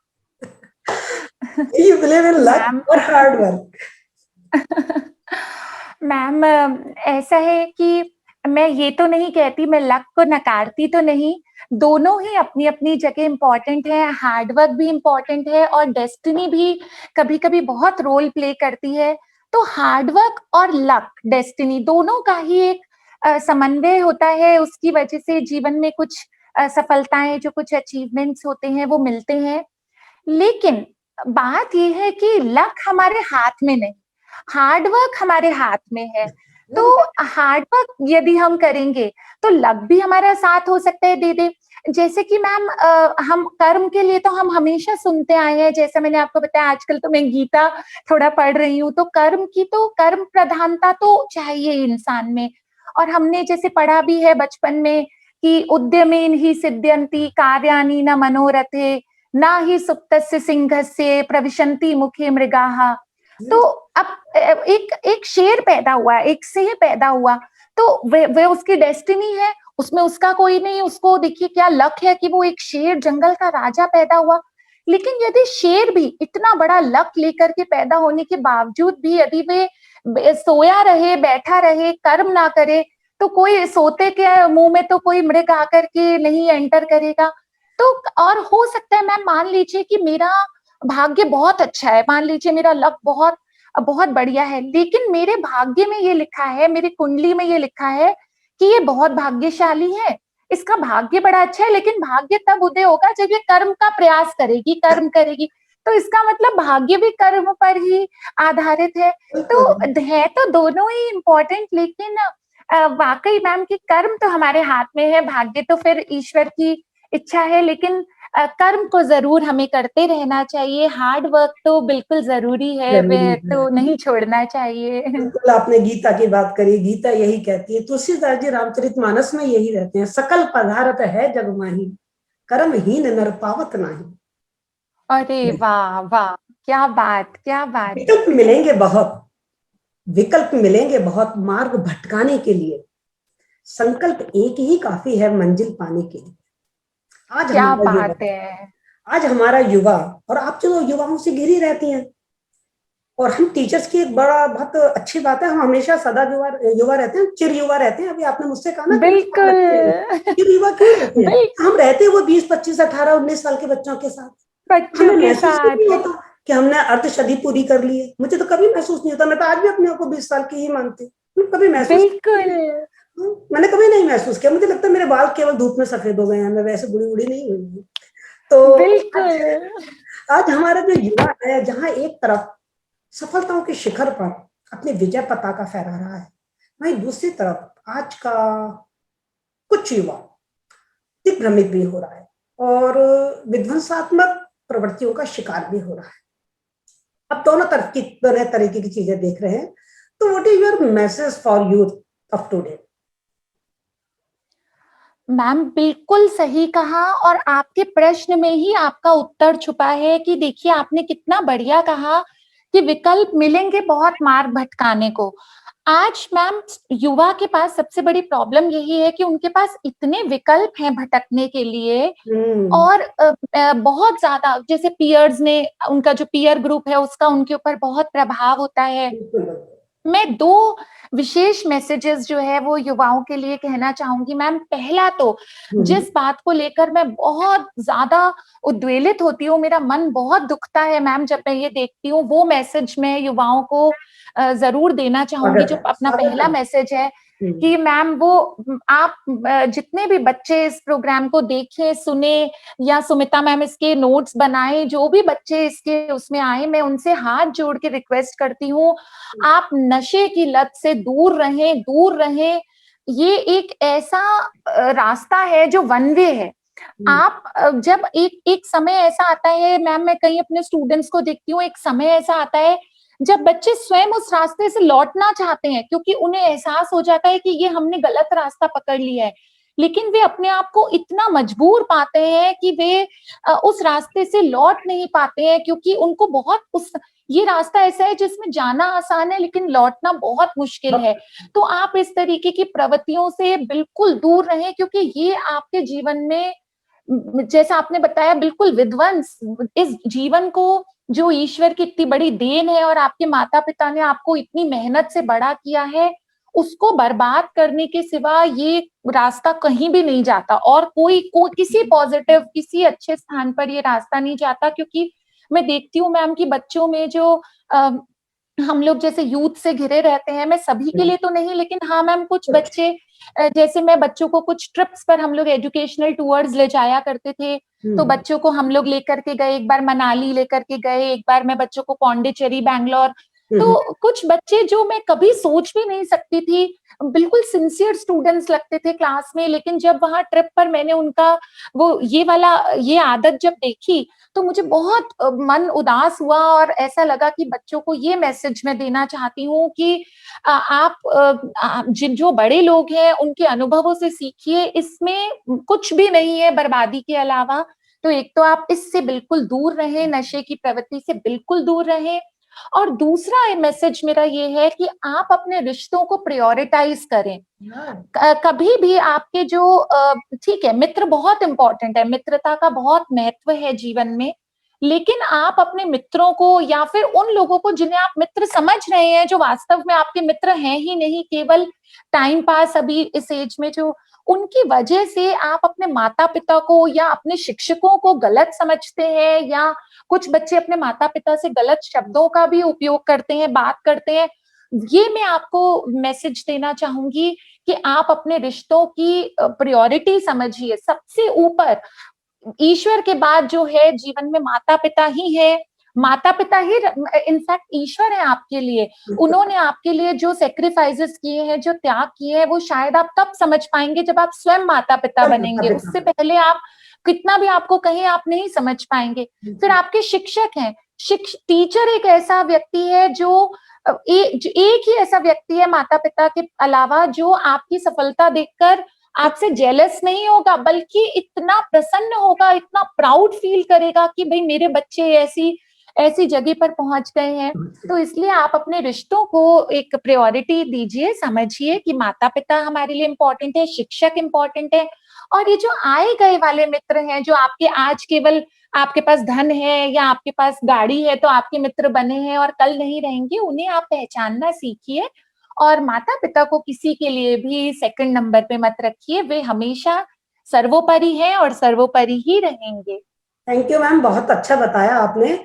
You believe in luck or hard work? Ma'am ऐसा है कि मैं ये तो नहीं कहती, मैं लक को नकारती तो नहीं, दोनों ही अपनी अपनी जगह इम्पोर्टेंट है। हार्डवर्क भी इम्पोर्टेंट है और डेस्टिनी भी कभी कभी बहुत रोल प्ले करती है। तो हार्डवर्क और लक, डेस्टिनी दोनों का ही एक समन्वय होता है, उसकी वजह से जीवन में कुछ सफलताएं, जो कुछ अचीवमेंट्स होते हैं वो मिलते हैं। लेकिन बात यह है कि लक हमारे हाथ में नहीं, हार्डवर्क हमारे हाथ में है। तो हार्डवर्क यदि हम करेंगे तो लक भी हमारा साथ हो सकता है दे दे। जैसे कि मैम हम कर्म के लिए तो हम हमेशा सुनते आए हैं, जैसा मैंने आपको बताया आजकल तो मैं गीता थोड़ा पढ़ रही हूँ, तो कर्म प्रधानता तो चाहिए इंसान में। और हमने जैसे पढ़ा भी है बचपन में कि उद्यमेन ही सिद्ध्यन्ति कार्याणि न मनोरथे, ना ही सुप्तस्य सिंहस्य प्रविशन्ति मुखे मृगाः। तो अब एक शेर पैदा हुआ, एक सिंह पैदा हुआ, तो वे उसकी डेस्टिनी है, उसमें उसका कोई नहीं। उसको देखिए क्या लक है कि वो एक शेर, जंगल का राजा पैदा हुआ। लेकिन यदि शेर भी इतना बड़ा लक लेकर के पैदा होने के बावजूद भी यदि वे सोया रहे, बैठा रहे, कर्म ना करे, तो कोई सोते के मुंह में तो कोई मृग आकर के नहीं एंटर करेगा। तो और हो सकता है मैम, मान लीजिए कि मेरा भाग्य बहुत अच्छा है, मान लीजिए मेरा लक बहुत बहुत बढ़िया है, लेकिन मेरे भाग्य में ये लिखा है, मेरी कुंडली में ये लिखा है कि ये बहुत भाग्यशाली है, इसका भाग्य बड़ा अच्छा है, लेकिन भाग्य तब उदय होगा जब ये कर्म का प्रयास करेगी, कर्म करेगी। तो इसका मतलब भाग्य भी कर्म पर ही आधारित है। तो दोनों ही इम्पोर्टेंट, लेकिन वाकई मैम कि कर्म तो हमारे हाथ में है, भाग्य तो फिर ईश्वर की इच्छा है। लेकिन कर्म को जरूर हमें करते रहना चाहिए, हार्ड वर्क तो बिल्कुल जरूरी है, वे तो नहीं छोड़ना चाहिए। बिल्कुल आपने गीता की बात करी, गीता यही कहती है, तुलसीदास जी रामचरितमानस में यही रहते हैं, सकल पदार्थ है जग माही, कर्महीन नर पावत नाही। अरे वाह वाह, क्या बात, क्या बात। विकल्प मिलेंगे बहुत, विकल्प मिलेंगे बहुत मार्ग भटकाने के लिए, संकल्प एक ही काफी है मंजिल पाने के लिए। आज क्या बात है। आज हमारा युवा, और आप चलो युवाओं से घिरी रहती हैं, और हम टीचर्स की एक बड़ा बहुत अच्छी बात है, हम हमेशा सदा युवा युवा रहते हैं, चिर युवा रहते हैं। अभी आपने मुझसे कहा ना कि आप बच्चे हैं, बिल्कुल। चिर युवा क्यों रहते हैं? बिल्कुल हम रहते हैं वो 20 25 18 19 साल के बच्चों के साथ। बच्चों हमें के महसूस ही नहीं साथ। होता कि हमने अर्धशदी पूरी कर ली है। मुझे तो कभी महसूस नहीं होता, मैं तो आज भी अपने आप को 20 साल की ही मानती हूँ, कभी महसूस बिल्कुल मैंने कभी नहीं महसूस किया। मुझे लगता है मेरे बाल केवल धूप में सफेद हो गए हैं, मैं वैसे बुढ़ी बुढ़ी नहीं हुई हूँ। तो आज, बिल्कुल। आज हमारा जो युवा है, जहाँ एक तरफ सफलताओं के शिखर पर अपनी विजय पताका फहरा रहा है, वहीं दूसरी तरफ आज का कुछ युवा दिग्भ्रमित भी हो रहा है और विध्वंसात्मक प्रवृत्तियों का शिकार भी हो रहा है। अब दोनों तरफ की, दोनों तरीके की चीजें देख रहे हैं। तो what is your message for youth of today? Ma'am बिल्कुल सही कहा, और आपके प्रश्न में ही आपका उत्तर छुपा है कि देखिए आपने कितना बढ़िया कहा कि विकल्प मिलेंगे बहुत मार्ग भटकाने को। आज मैम युवा के पास सबसे बड़ी प्रॉब्लम यही है कि उनके पास इतने विकल्प हैं भटकने के लिए, और बहुत ज्यादा जैसे पियर्स ने, उनका जो पियर ग्रुप है उसका उनके ऊपर बहुत प्रभाव होता है। बिल्कुल। मैं दो विशेष मैसेजेस जो है वो युवाओं के लिए कहना चाहूंगी मैम। पहला तो जिस बात को लेकर मैं बहुत ज्यादा उद्वेलित होती हूँ, मेरा मन बहुत दुखता है मैम जब मैं ये देखती हूँ, वो मैसेज मैं युवाओं को जरूर देना चाहूंगी। जो अपना स्वागत पहला है। मैसेज है कि मैम वो आप जितने भी बच्चे इस प्रोग्राम को देखें सुने, या सुमिता मैम इसके नोट्स बनाए, जो भी बच्चे इसके उसमें आए, मैं उनसे हाथ जोड़ के रिक्वेस्ट करती हूँ, आप नशे की लत से दूर रहें, दूर रहें। ये एक ऐसा रास्ता है जो वन वे है। आप जब एक एक समय ऐसा आता है मैम, मैं कई अपने स्टूडेंट्स को देखती हूँ, एक समय ऐसा आता है जब बच्चे स्वयं उस रास्ते से लौटना चाहते हैं, क्योंकि उन्हें एहसास हो जाता है कि ये हमने गलत रास्ता पकड़ लिया है, लेकिन वे अपने आप को इतना मजबूर पाते हैं कि वे उस रास्ते से लौट नहीं पाते हैं, क्योंकि उनको बहुत उस ये रास्ता ऐसा है जिसमें जाना आसान है लेकिन लौटना बहुत मुश्किल है। तो आप इस तरीके की प्रवृत्तियों से बिल्कुल दूर रहें, क्योंकि ये आपके जीवन में, जैसा आपने बताया, बिल्कुल विध्वंस, इस जीवन को जो ईश्वर की इतनी बड़ी देन है और आपके माता पिता ने आपको इतनी मेहनत से बड़ा किया है, उसको बर्बाद करने के सिवा ये रास्ता कहीं भी नहीं जाता, और कोई किसी पॉजिटिव किसी अच्छे स्थान पर ये रास्ता नहीं जाता। क्योंकि मैं देखती हूँ मैम कि बच्चों में जो हम लोग जैसे यूथ से घिरे रहते हैं, मैं सभी के लिए तो नहीं, लेकिन हाँ मैम कुछ बच्चे, जैसे मैं बच्चों को कुछ ट्रिप्स पर, हम लोग एजुकेशनल टूर्स ले जाया करते थे, तो बच्चों को हम लोग लेकर के गए, एक बार मनाली लेकर के गए, एक बार मैं बच्चों को पौंडीचेरी, बैंगलोर। तो कुछ बच्चे जो मैं कभी सोच भी नहीं सकती थी, बिल्कुल सिंसियर स्टूडेंट्स लगते थे क्लास में, लेकिन जब वहां ट्रिप पर मैंने उनका वो ये आदत जब देखी, तो मुझे बहुत मन उदास हुआ, और ऐसा लगा कि बच्चों को ये मैसेज मैं देना चाहती हूँ कि आप जिन जो बड़े लोग हैं उनके अनुभवों से सीखिए, इसमें कुछ भी नहीं है बर्बादी के अलावा। तो एक तो आप इससे बिल्कुल दूर रहें, नशे की प्रवृत्ति से बिल्कुल दूर रहें, और दूसरा मैसेज मेरा ये है कि आप अपने रिश्तों को प्रायोरिटाइज करें। कभी भी आपके जो ठीक है, मित्र बहुत इंपॉर्टेंट है, मित्रता का बहुत महत्व है जीवन में, लेकिन आप अपने मित्रों को, या फिर उन लोगों को जिन्हें आप मित्र समझ रहे हैं, जो वास्तव में आपके मित्र हैं ही नहीं, केवल टाइम पास अभी इस एज में, जो उनकी वजह से आप अपने माता पिता को या अपने शिक्षकों को गलत समझते हैं, या कुछ बच्चे अपने माता पिता से गलत शब्दों का भी उपयोग करते हैं, बात करते हैं। ये मैं आपको मैसेज देना चाहूंगी कि आप अपने रिश्तों की प्रायोरिटी समझिए। सबसे ऊपर ईश्वर के बाद जो है जीवन में माता पिता ही है। माता पिता ही इनफैक्ट ईश्वर है आपके लिए। उन्होंने आपके लिए जो सेक्रीफाइसेस किए हैं, जो त्याग किए हैं, वो शायद आप तब समझ पाएंगे जब आप स्वयं माता पिता बनेंगे। उससे पहले आप कितना भी आपको कहें, आप नहीं समझ पाएंगे। फिर आपके शिक्षक हैं। टीचर एक ऐसा व्यक्ति है जो एक ही ऐसा व्यक्ति है माता पिता के अलावा, जो आपकी सफलता देखकर आपसे जेलस नहीं होगा, बल्कि इतना प्रसन्न होगा, इतना प्राउड फील करेगा कि भाई मेरे बच्चे ऐसी ऐसी जगह पर पहुंच गए हैं। तो इसलिए आप अपने रिश्तों को एक प्रायोरिटी दीजिए, समझिए कि माता पिता हमारे लिए इम्पोर्टेंट है, शिक्षक इम्पोर्टेंट है, और ये जो आए गए वाले मित्र हैं, जो आपके आज केवल आपके पास धन है या आपके पास गाड़ी है तो आपके मित्र बने हैं और कल नहीं रहेंगे, उन्हें आप पहचानना सीखिए। और माता पिता को किसी के लिए भी सेकंड नंबर पे मत रखिए, वे हमेशा सर्वोपरि हैं और सर्वोपरि ही रहेंगे। थैंक यू मैम, बहुत अच्छा बताया आपने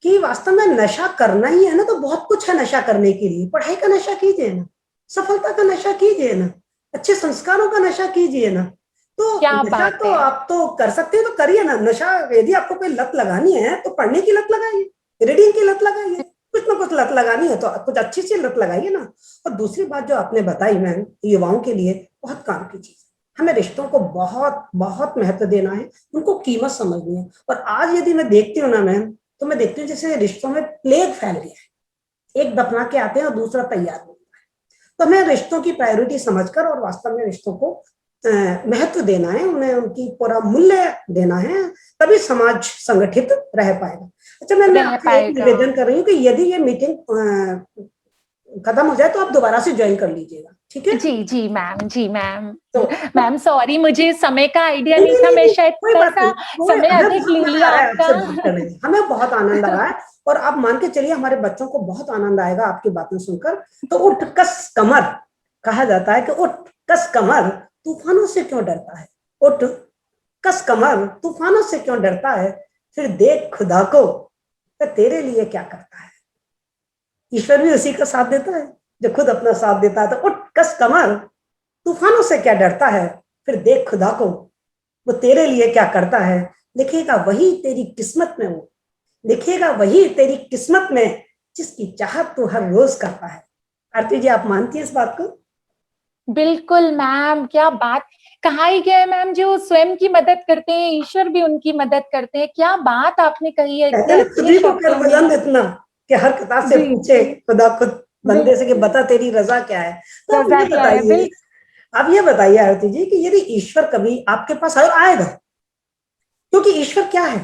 कि वास्तव में नशा करना ही है ना, तो बहुत कुछ है नशा करने के लिए। पढ़ाई का नशा कीजिए ना, सफलता का नशा कीजिए ना, अच्छे संस्कारों का नशा कीजिए ना। तो क्या नशा बात तो है। आप तो कर सकते हैं, तो करिए ना नशा। यदि आपको कोई लत लगानी है तो पढ़ने की लत लगाइए, रीडिंग की लत लगाइए, कुछ ना कुछ लत लगानी है तो कुछ अच्छी सी लत लगाइए ना। और दूसरी बात जो आपने बताई मैम, युवाओं के लिए बहुत काम की चीज है। हमें रिश्तों को बहुत बहुत महत्व देना है, उनको कीमत समझनी है। और आज यदि मैं देखती हूँ ना मैम, तो मैं देखती हूँ जैसे रिश्तों में प्लेग फैल गया है, एक दफना के आते हैं और दूसरा तैयार होता है। तो हमें रिश्तों की प्रायोरिटी समझकर और वास्तव में रिश्तों को महत्व देना है, उन्हें उनकी पूरा मूल्य देना है, तभी समाज संगठित रह पाएगा। अच्छा मैम, मैं रह आपसे एक पाएगा। निवेदन कर रही हूँ कि यदि ये मीटिंग खत्म हो जाए तो आप दोबारा से ज्वाइन कर लीजिएगा, ठीक है? जी जी मैम, जी मैम। तो मैम सॉरी, मुझे समय का आइडिया नहीं नहीं नहीं था, नहीं मैं नहीं, शायद कोई थोड़ा बात सा नहीं, कोई, समय हमें अधिक बहुत ले मजा लिया आ रहा है आपका। आपसे बात करने में, हमें बहुत आनंद आ रहा है। और आप मान के चलिए हमारे बच्चों को बहुत आनंद आएगा आपकी बातें सुनकर। तो उठ कस कमर, कहा जाता है कि उठ कस कमर, तूफानों से क्यों डरता है? उठ कस कमर, तूफानों से क्यों डरता है? फिर देख खुदा को, तो तेरे लिए क्या करता है। ईश्वर भी उसी का साथ देता है जो खुद अपना साथ देता है। तो उठ कस कमर, तूफानों से क्या डरता है, फिर देख खुदा को, वो तेरे लिए क्या करता है। लिखेगा वही तेरी किस्मत में, वो लिखेगा वही तेरी किस्मत में, जिसकी चाहत तू हर रोज करता है। आरती जी, आप मानती हैं इस बात को? बिल्कुल मैम, क्या बात। कहा ही गया है मैम, जो स्वयं की मदद करते हैं ईश्वर भी उनकी मदद करते हैं। क्या बात आपने कही है कहते इतने हैं ना, खुद अच्छे ही को कर शब्दों में। बुलंद इतना कि हर कतार से जी पूछे जी। खुदा खुद बंदे से कि बिल्कुल। बता तेरी रजा क्या है। तो आप रजा ये क्या है, बताइए, आप ये बताइए आरती जी कि यदि ईश्वर कभी आपके पास आए, और आएगा, क्योंकि ईश्वर क्या है,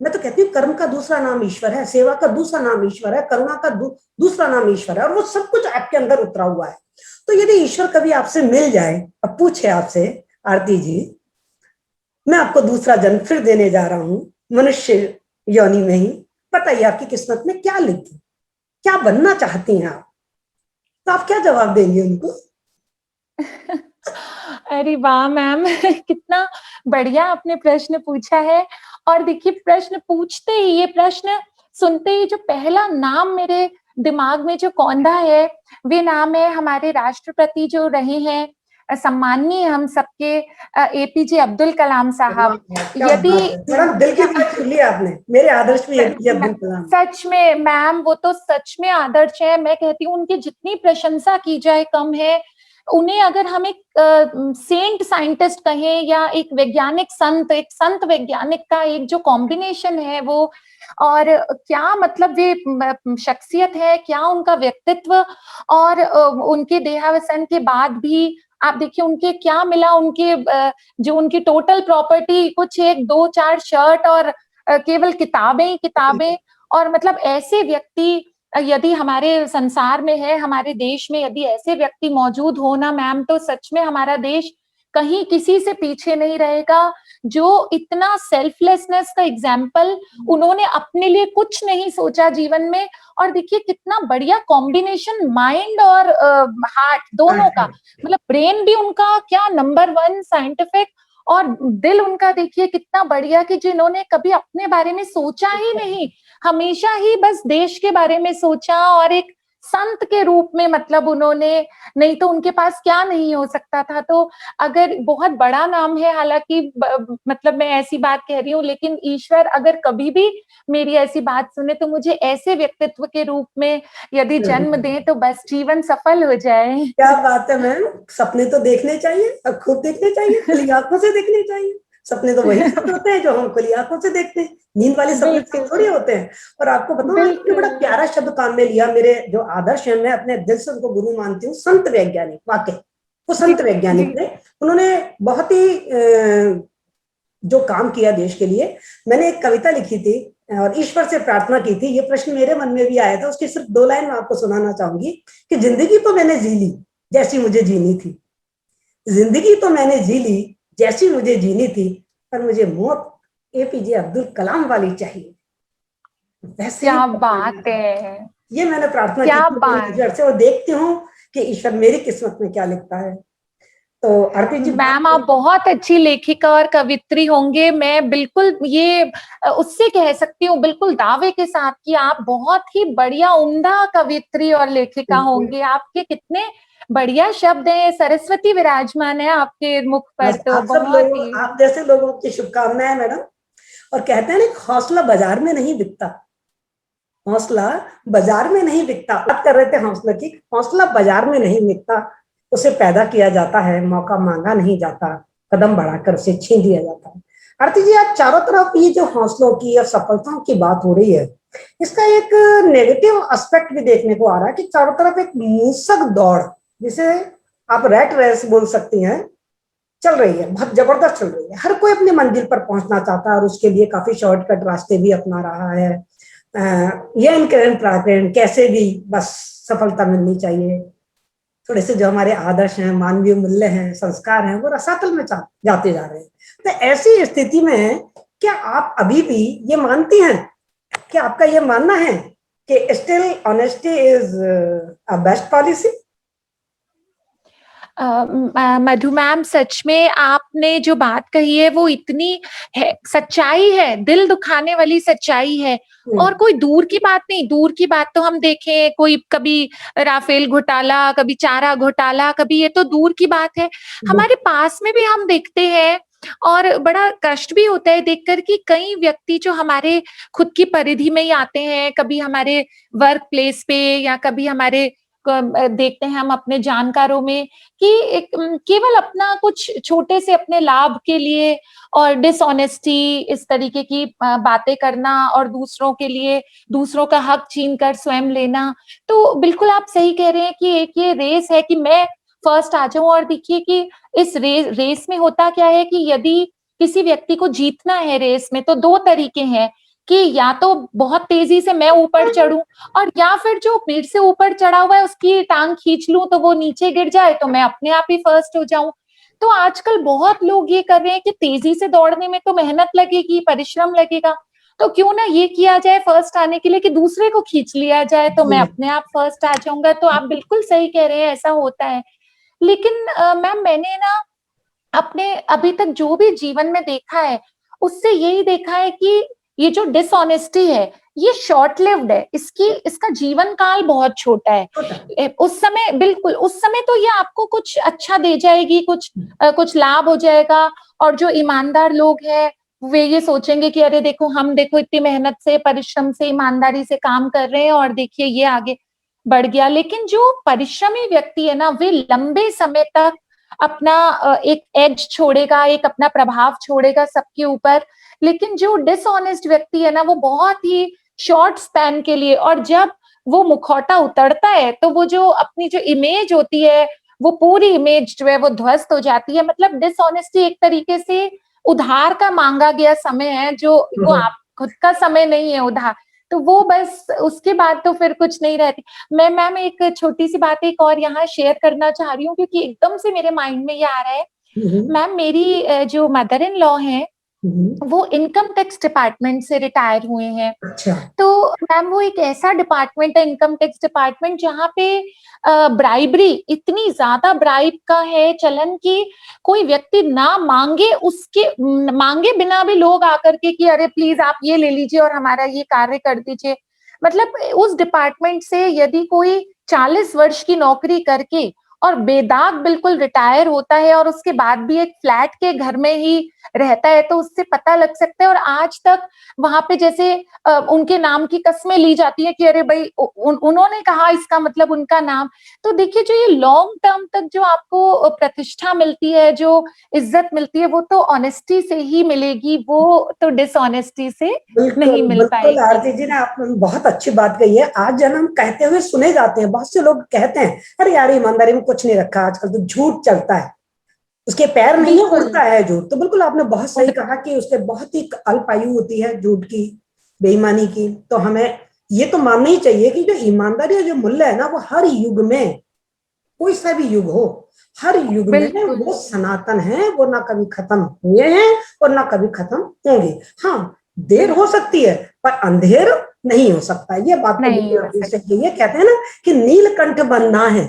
मैं तो कहती हूँ कर्म का दूसरा नाम ईश्वर है, सेवा का दूसरा नाम ईश्वर है, करुणा का दूसरा नाम ईश्वर है, और वो सब कुछ आपके अंदर उतरा हुआ है। तो यदि ईश्वर कभी आपसे मिल जाए, अब पूछे आपसे, आरती जी, मैं आपको दूसरा जन्म फिर देने जा रहा हूँ मनुष्य योनि में ही, बताइए आपकी किस्मत में क्या लिखी, क्या बनना चाहती हैं आप? तो आप क्या जवाब देंगे उनको? अरे वाह मैम कितना बढ़िया आपने प्रश्न पूछा है। और देखिए, प्रश्न पूछते ही, ये प्रश्न सुनते ही जो पहला नाम मेरे दिमाग में जो कौंधा है, वे नाम है हमारे राष्ट्रपति जो रहे हैं, सम्माननीय हम सबके एपीजे अब्दुल कलाम साहब। क्या यदि बात है मैडम, दिल की बात सुन ली आपने। मेरे आदर्श भी एपीजे अब्दुल कलाम। सच में मैम, वो तो सच में आदर्श है। मैं कहती हूँ उनकी जितनी प्रशंसा की जाए कम है। उन्हें अगर हम एक सेंट साइंटिस्ट कहें या एक वैज्ञानिक संत, एक संत वैज्ञानिक का एक जो कॉम्बिनेशन है वो, और क्या मतलब वे शख्सियत है, क्या उनका व्यक्तित्व। और उनके देहावसान के बाद भी आप देखिए उनके क्या मिला, उनके जो उनकी टोटल प्रॉपर्टी कुछ एक दो चार शर्ट और केवल किताबें ही किताबें। और मतलब ऐसे व्यक्ति यदि हमारे संसार में है, हमारे देश में यदि ऐसे व्यक्ति मौजूद हो ना मैम, तो सच में हमारा देश कहीं किसी से पीछे नहीं रहेगा। जो इतना सेल्फलेसनेस का एग्जाम्पल, उन्होंने अपने लिए कुछ नहीं सोचा जीवन में। और देखिए कितना बढ़िया कॉम्बिनेशन माइंड और हार्ट दोनों का, मतलब ब्रेन भी उनका क्या नंबर वन साइंटिफिक, और दिल उनका देखिए कितना बढ़िया कि जिन्होंने कभी अपने बारे में सोचा ही नहीं, हमेशा ही बस देश के बारे में सोचा। और एक संत के रूप में मतलब उन्होंने, नहीं तो उनके पास क्या नहीं हो सकता था। तो अगर बहुत बड़ा नाम है, हालांकि मतलब मैं ऐसी बात कह रही हूँ, लेकिन ईश्वर अगर कभी भी मेरी ऐसी बात सुने तो मुझे ऐसे व्यक्तित्व के रूप में यदि जन्म दें तो बस जीवन सफल हो जाए। क्या बात है मैम, सपने तो देखने चाहिए और खूब देखने चाहिए, खुली आंखों से देखने चाहिए। सपने तो वही सपने होते हैं जो हम खुली आंखों से देखते हैं, नींद वाले सपने सब बिल्कुल थोड़ी होते हैं। और आपको बताऊं, आपने बड़ा बिल्कुल। प्यारा शब्द काम में लिया। मेरे जो आदर्श हैं, मैं अपने दिल से उनको गुरु मानती हूँ, संत वैज्ञानिक। वाकई वो जी संत जी। वैज्ञानिक थे। उन्होंने बहुत ही जो काम किया देश के लिए। मैंने एक कविता लिखी थी और ईश्वर से प्रार्थना की थी, ये प्रश्न मेरे मन में भी आया था, उसकी सिर्फ 2 लाइन मैं आपको सुनाना चाहूंगी कि जिंदगी तो मैंने जी ली जैसी मुझे जीनी थी, जिंदगी तो मैंने जी ली जैसी मुझे जीनी थी, पर मुझे मौत एपीजे अब्दुल कलाम वाली चाहिए, वैसे ही क्या भगवान बात ने। है, ये मैंने प्रार्थना की क्या थी अपने बात। ईश्वर से, और देखती हूँ कि ईश्वर मेरी किस्मत में क्या लिखता है। तो आरती जी मैम आप बहुत बहुत अच्छी लेखिका और कवित्री होंगे, मैं बिल्कुल ये उससे कह सकती हूँ बिल्कुल दावे के साथ कि आप बहुत ही बढ़िया उम्दा कवित्री और लेखिका होंगे। आपके कितने बढ़िया शब्द हैं, सरस्वती विराजमान है आपके मुख पर, बस तो आप सब बहुत लोगों, ही। आप जैसे लोगों की शुभकामनाएं मैडम। और कहते हैं ना, हौसला बाजार में नहीं बिकता, हौसला बाजार में नहीं बिकता। बात कर रहे थे हौसला की, हौसला बाजार में नहीं बिकता, उसे पैदा किया जाता है, मौका मांगा नहीं जाता, कदम बढ़ाकर उसे छीन लिया जाता है। आरती जी, आज चारों तरफ ये जो हौसलों की और सफलताओं की बात हो रही है, इसका एक नेगेटिव एस्पेक्ट भी देखने को आ रहा है कि चारों तरफ एक मूसक दौड़, जिसे आप रैट रेस बोल सकती हैं, चल रही है, बहुत जबरदस्त चल रही है। हर कोई अपनी मंजिल पर पहुंचना चाहता है और उसके लिए काफी शॉर्टकट रास्ते भी अपना रहा है। ये इनकरेंट प्राकरण कैसे भी बस सफलता मिलनी चाहिए, थोड़े से जो हमारे आदर्श हैं, मानवीय मूल्य हैं, संस्कार हैं, वो रसातल में जाते जा रहे हैं। तो ऐसी स्थिति में क्या आप अभी भी ये मानती हैं, क्या आपका ये मानना है कि still honesty is a best policy? Madhu ma'am, सच में आपने जो बात कही है वो इतनी है, सच्चाई है, दिल दुखाने वाली सच्चाई है। और कोई दूर की बात नहीं, दूर की बात तो हम देखें, कोई कभी राफेल घोटाला, कभी चारा घोटाला, कभी, ये तो दूर की बात है। हमारे पास में भी हम देखते हैं, और बड़ा कष्ट भी होता है देखकर कि कई व्यक्ति जो हमारे खुद की परिधि में ही आते हैं, कभी हमारे वर्क प्लेस पे या कभी हमारे देखते हैं हम अपने जानकारों में, कि एक केवल अपना कुछ छोटे से अपने लाभ के लिए और डिसऑनेस्टी, इस तरीके की बातें करना, और दूसरों के लिए दूसरों का हक छीन कर स्वयं लेना। तो बिल्कुल आप सही कह रहे हैं कि एक ये रेस है कि मैं फर्स्ट आ जाऊं। और देखिए कि इस रेस में होता क्या है कि यदि किसी व्यक्ति को जीतना है रेस में, तो दो तरीके हैं, कि या तो बहुत तेजी से मैं ऊपर चढ़ूं, और या फिर जो मेरे से ऊपर चढ़ा हुआ है उसकी टांग खींच लूं तो वो नीचे गिर जाए, तो मैं अपने आप ही फर्स्ट हो जाऊं। तो आजकल बहुत लोग ये कर रहे हैं कि तेजी से दौड़ने में तो मेहनत लगेगी, परिश्रम लगेगा, तो क्यों ना ये किया जाए फर्स्ट आने के लिए कि दूसरे को खींच लिया जाए, तो मैं अपने आप फर्स्ट आ जाऊंगा। तो आप बिल्कुल सही कह रहे हैं, ऐसा होता है। लेकिन मैम, मैंने ना अपने अभी तक जो भी जीवन में देखा है, उससे यही देखा है कि ये जो डिसऑनेस्टी है, ये शॉर्ट लिव्ड है, इसकी इसका जीवन काल बहुत छोटा है। उस समय, बिल्कुल उस समय तो ये आपको कुछ अच्छा दे जाएगी, कुछ लाभ हो जाएगा, और जो ईमानदार लोग हैं वे ये सोचेंगे कि अरे देखो, हम देखो इतनी मेहनत से, परिश्रम से, ईमानदारी से काम कर रहे हैं, और देखिए ये आगे बढ़ गया। लेकिन जो परिश्रमी व्यक्ति है ना, वे लंबे समय तक अपना एक एज छोड़ेगा, एक अपना प्रभाव छोड़ेगा सबके ऊपर। लेकिन जो डिसऑनेस्ट व्यक्ति है ना, वो बहुत ही शॉर्ट स्पैन के लिए, और जब वो मुखौटा उतरता है तो वो जो अपनी जो इमेज होती है, वो पूरी इमेज जो है वो ध्वस्त हो जाती है। मतलब डिसऑनेस्टी एक तरीके से उधार का मांगा गया समय है, जो वो आप खुद का समय नहीं है उधार। तो वो बस उसके बाद तो फिर कुछ नहीं रहती। मैं मैम एक छोटी सी बात एक और यहाँ शेयर करना चाह रही हूँ, क्योंकि एकदम से मेरे माइंड में ये आ रहा है। मैम, मेरी जो मदर इन लॉ है, वो इनकम टैक्स डिपार्टमेंट से रिटायर हुए हैं। अच्छा। तो मैम, वो एक ऐसा डिपार्टमेंट है, इनकम टैक्स डिपार्टमेंट, जहाँ पे ब्राइबरी, इतनी ज्यादा ब्राइब का है चलन कि कोई व्यक्ति ना मांगे, उसके मांगे बिना भी लोग आकर के कि अरे प्लीज आप ये ले लीजिए और हमारा ये कार्य कर दीजिए। मतलब उस डिपार्टमेंट से यदि कोई 40 वर्ष की नौकरी करके और बेदाग बिल्कुल रिटायर होता है, और उसके बाद भी एक फ्लैट के घर में ही रहता है, तो उससे पता लग सकता है। और आज तक वहां पे जैसे उनके नाम की कस्में ली जाती है कि अरे भाई उन्होंने कहा, इसका मतलब उनका नाम। तो देखिए, जो ये लॉन्ग टर्म तक जो आपको प्रतिष्ठा मिलती है, जो इज्जत मिलती है, वो तो ऑनेस्टी से ही मिलेगी, वो तो डिसऑनेस्टी से बिल्कुल नहीं मिल बिल्कुल पाएगी। आरती जी ने आपने बहुत अच्छी बात कही है। आज जन हम कहते हुए सुने जाते हैं, बहुत से लोग कहते हैं अरे यार ईमानदारी में कुछ नहीं रखा, आजकल तो झूठ चलता है, उसके पैर नहीं है, बिल्कुल उड़ता है झूठ। तो बिल्कुल आपने बहुत सही उड़ता कहा कि उसके बहुत ही अल्प आयु होती है झूठ की, बेईमानी की। तो हमें ये तो मानना ही चाहिए कि जो ईमानदारी और जो मूल्य है ना, वो हर युग में कोई सा भी युग हो, हर युग में बिल्कुल वो सनातन है, वो ना कभी खत्म हुए हैं और ना कभी खत्म होंगे। हाँ, देर हो सकती है पर अंधेर नहीं हो सकता, ये बात तो नहीं हो बिल्कुल सकता। सही है। ये कहते हैं ना कि नीलकंठ बनना है,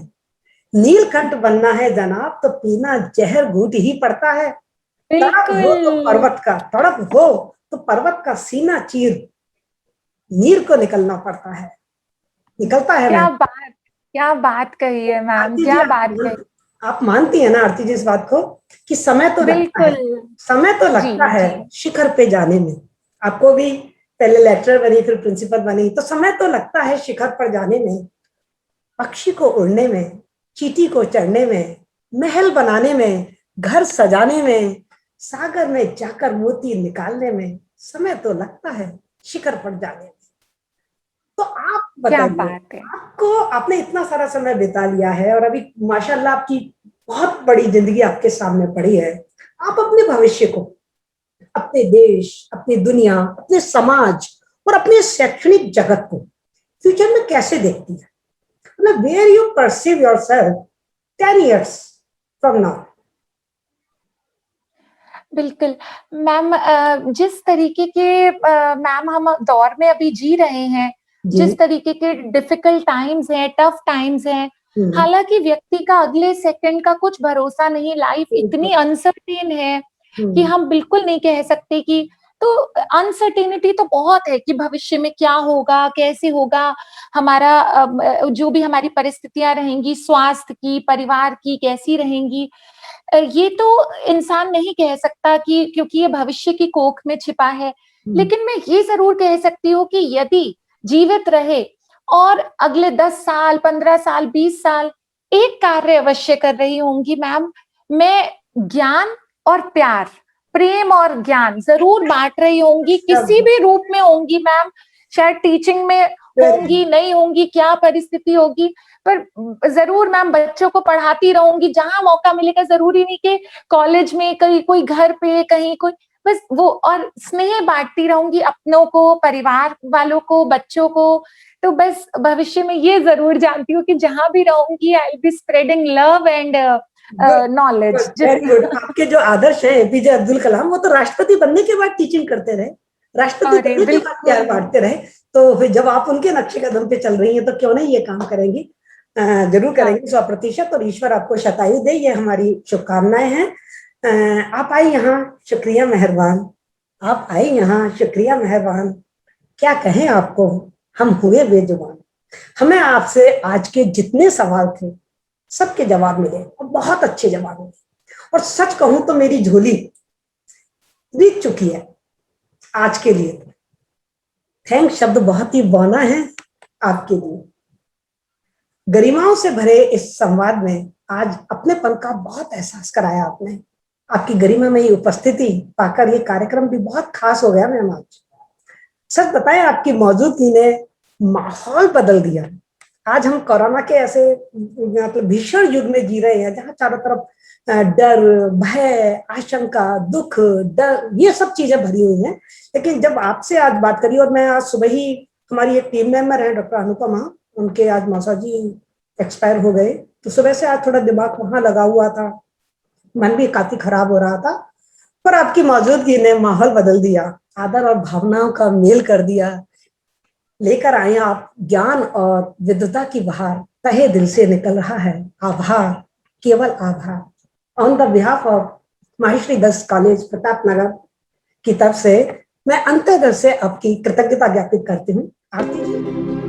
नीलकंठ बनना है जनाब, तो पीना जहर घूंट ही पड़ता है। तड़प हो तो बिल्कुल, पर्वत का, तड़प हो तो पर्वत का सीना चीर नीर को निकलना पड़ता है, निकलता है ना। क्या बात कही है मैम, आरती जी, क्या बात कही। आप मानती है ना आरती जी इस बात को कि समय तो लगता है, बिल्कुल। समय तो जी लगता है जी। शिखर पे जाने में। आपको भी पहले लेक्चरर बनी फिर प्रिंसिपल बनी, तो समय तो लगता है शिखर पर जाने में, पक्षी को उड़ने में, चींटी को चढ़ने में, महल बनाने में, घर सजाने में, सागर में जाकर मोती निकालने में समय तो लगता है शिखर पर जाने में। तो आप क्या बताइए, बात है। आपको, आपने इतना सारा समय बिता लिया है और अभी माशाल्लाह आपकी बहुत बड़ी जिंदगी आपके सामने पड़ी है। आप अपने भविष्य को, अपने देश, अपनी दुनिया, अपने समाज और अपने शैक्षणिक जगत को फ्यूचर में कैसे देखती है? मतलब where you perceive yourself 10 years from now? बिल्कुल मैम, जिस तरीके के मैम हम दौर में अभी जी रहे हैं, जी। जिस तरीके के डिफिकल्ट टाइम्स हैं, टफ टाइम्स हैं, हम्म, हालांकि व्यक्ति का अगले सेकंड का कुछ भरोसा नहीं, लाइफ इतनी अनसर्टेन है कि हम्म, हम बिल्कुल नहीं कह सकते कि, तो अनसर्टेनिटी तो बहुत है कि भविष्य में क्या होगा, कैसे होगा हमारा, जो भी हमारी परिस्थितियां रहेंगी, स्वास्थ्य की, परिवार की कैसी रहेंगी, ये तो इंसान नहीं कह सकता कि, क्योंकि ये भविष्य की कोख में छिपा है। हम्म, लेकिन मैं ये जरूर कह सकती हूँ कि यदि जीवित रहे और अगले 10 साल, 15 साल, 20 साल एक कार्य अवश्य कर रही होंगी मैम, मैं ज्ञान और प्यार, प्रेम और ज्ञान जरूर बांट रही होंगी, किसी सब भी रूप में होंगी मैम। शायद टीचिंग में वेरी होंगी, नहीं होंगी, क्या परिस्थिति होगी, पर जरूर मैम बच्चों को पढ़ाती रहूंगी जहां मौका मिलेगा। जरूरी नहीं कि कॉलेज में, कहीं कोई घर पे, कहीं कोई, बस वो, और स्नेह बांटती रहूंगी अपनों को, परिवार वालों को, बच्चों को। तो बस भविष्य में ये जरूर जानती हूँ कि जहां भी रहूंगी I will be spreading love and good, knowledge. Very good. आपके जो आदर्श हैं एपीजे अब्दुल कलाम, वो तो राष्ट्रपति बनने के बाद टीचिंग करते रहे, राष्ट्रपति अरे बनने के बाद प्यार बिल्कुल। बांटते रहे। तो फिर जब आप उनके नक्शे कदम पे चल रही हैं तो क्यों नहीं ये काम करेंगी? जरूर हाँ, करेंगे 100%। और ईश्वर आपको शतायु दे, ये हमारी शुभकामनाएं हैं। आप आई यहाँ, शुक्रिया मेहरबान। आप आई यहाँ, शुक्रिया मेहरबान। क्या कहें आपको, हम हुए बेजुबान। हमें आपसे आज के जितने सवाल थे सबके जवाब मिले और बहुत अच्छे जवाब मिले। और सच कहूं तो मेरी झोली बीत चुकी है आज के लिए। थैंक शब्द बहुत ही बौना है आपके लिए। गरिमाओं से भरे इस संवाद में आज अपनेपन का बहुत एहसास कराया आपने। आपकी गरिमा में उपस्थिति पाकर ये कार्यक्रम भी बहुत खास हो गया मैम आज। सच बताएं, आपकी मौजूदगी ने माहौल बदल दिया। आज हम कोरोना के ऐसे मतलब भीषण युग में जी रहे हैं जहां चारों तरफ डर, भय, आशंका, दुख, डर, ये सब चीजें भरी हुई हैं। लेकिन जब आपसे आज बात करी, और मैं आज सुबह ही, हमारी एक टीम मेंबर है डॉक्टर अनुपमा, उनके आज मौसा जी एक्सपायर हो गए, तो सुबह से आज थोड़ा दिमाग वहां लगा हुआ था, मन भी काफी खराब हो रहा था। पर आपकी मौजूदगी ने माहौल बदल दिया, आदर और भावनाओं का मेल कर दिया। लेकर आए आप ज्ञान और विद्वता की बहार, तहे दिल से निकल रहा है आभार, केवल आभार। ऑन द बिहाफ ऑफ माहिश्री दस कॉलेज प्रताप नगर की तरफ से मैं अंतःदिल से आपकी कृतज्ञता ज्ञापित करती हूँ। आरती जी।